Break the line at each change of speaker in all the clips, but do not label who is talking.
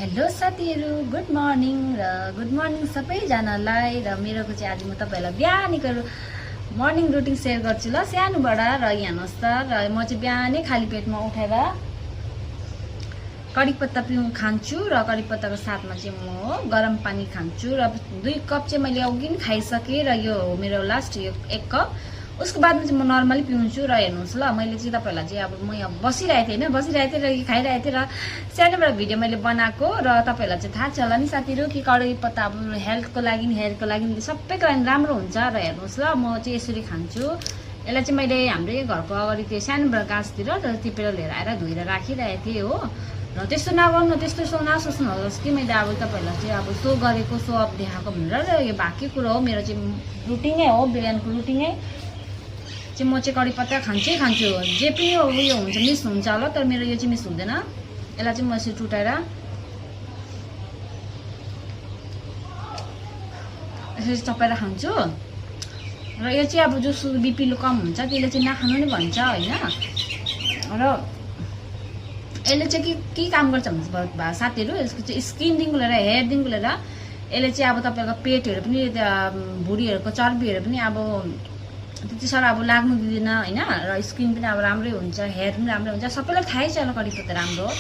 Hello साथीहरु good morning सबैजनालाई र मेरोको चाहिँ आज म तपाईहरुलाई बिहानीको मर्निङ रुटिन शेयर गर्छु ल सानोबाट र हेर्नुस् त र म चाहिँ बिहानै खाली पेटमा उठेर कडी पत्ता खान्छु र कडी पत्ताको साथमा चाहिँ म गरम पानी खान्छु र 2 कप चाहिँ मैले अघि नै खाइसके र यो मेरो लास्ट यो 1 कप उसको बादमा चाहिँ म नर्मली पिउँछु र हेर्नुस् ल मैले चाहिँ तपाईहरुलाई चाहिँ अब म यहाँ बसिरहेको थिएँ हैन बसिरहेको थिएँ र खाइरहेको थिएँ र सानोबाट भिडियो मैले बनाएको र तपाईहरुलाई चाहिँ थाहा छ होला नि साथीहरु कि कडी पत्ता अब हेल्थको लागि सबैको लागि राम्रो हुन्छ र हेर्नुस् ल म चाहिँ यसरी खान्छु। यसलाई चाहिँ मैले हाम्रै घरको अगाडि त्यो सानोबाट गाछतिर र टिपेर लिएर आएर धोएर राखिरहेको थिएँ हो र त्यस्तो नगर्नु त्यस्तो नसोच्नुहोस् कि मैले अब तपाईहरुलाई चाहिँ अब सो गरेको सो अप देखाएको भनेर र यो बाँकी कुरा हो मेरो चाहिँ रुटिनै हो बिहानको रुटिनै चाहिँ म चाहिँ कडी पत्ता खान्छु जे पनि उयो हुन्छ मिस हुन्छ होला तर मेरो यो चाहिँ मिस हुँदैन। यसलाई चाहिँ म यसरी टुटाएर यसरी चपाएर खान्छु र यो चाहिँ अब जो बीपी कम हुन्छ त्यसले चाहिँ नखानु नै भन्छ हैन र यसले चाहिँ के काम गर्छ भने साथीहरु यसको चाहिँ स्किनदेखिको लिएर हेयरदेखिको लिएर यसले चाहिँ अब तपाईको पेटहरु पनि भुडीहरुको चर्बीहरु पनि अब त्यति साह्रो अब लाग्नु दिदैन हैन र स्किन पनि अब राम्रै हुन्छ हेयर पनि राम्रै हुन्छ सबैलाई थाहै छ होला कडी पत्ता राम्रो हो।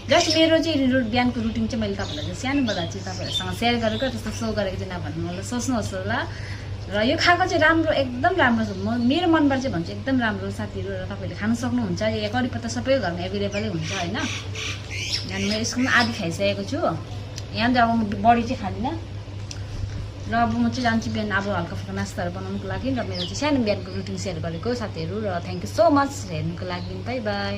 जस्ट मेरो चाहिँ बिहानको रुटिन चाहिँ मैले तपाईहरुलाई चाहिँ सानोबाट चाहिँ तपाईहरुसँग शेयर गरेको त्यस्तो सो गरेको चाहिँ नभन्नु होला सोच्नुहोस् होला र यो खाएको चाहिँ राम्रो एकदम राम्रो छ मेरो मनबाट चाहिँ भन्छु एकदम राम्रो साथीहरु र तपाईहरुले खान सक्नुहुन्छ यो कडी पत्ता सबैको घरमा एभेलेबलै हुन्छ हैन अनि म यसको पनि आधी खाइसकेको छु यहाँ त अब म बढी चाहिँ खादिन र अब म चाहिँ जान्छु बिहान अब हल्का फुल्का नास्ताहरु बनाउनको लागि र मेरो चाहिँ सानो बिहानको रुटिन शेयर गरेको साथीहरु र थ्यांक यू सो मच हेर्नुको लागि बाइ बाइ।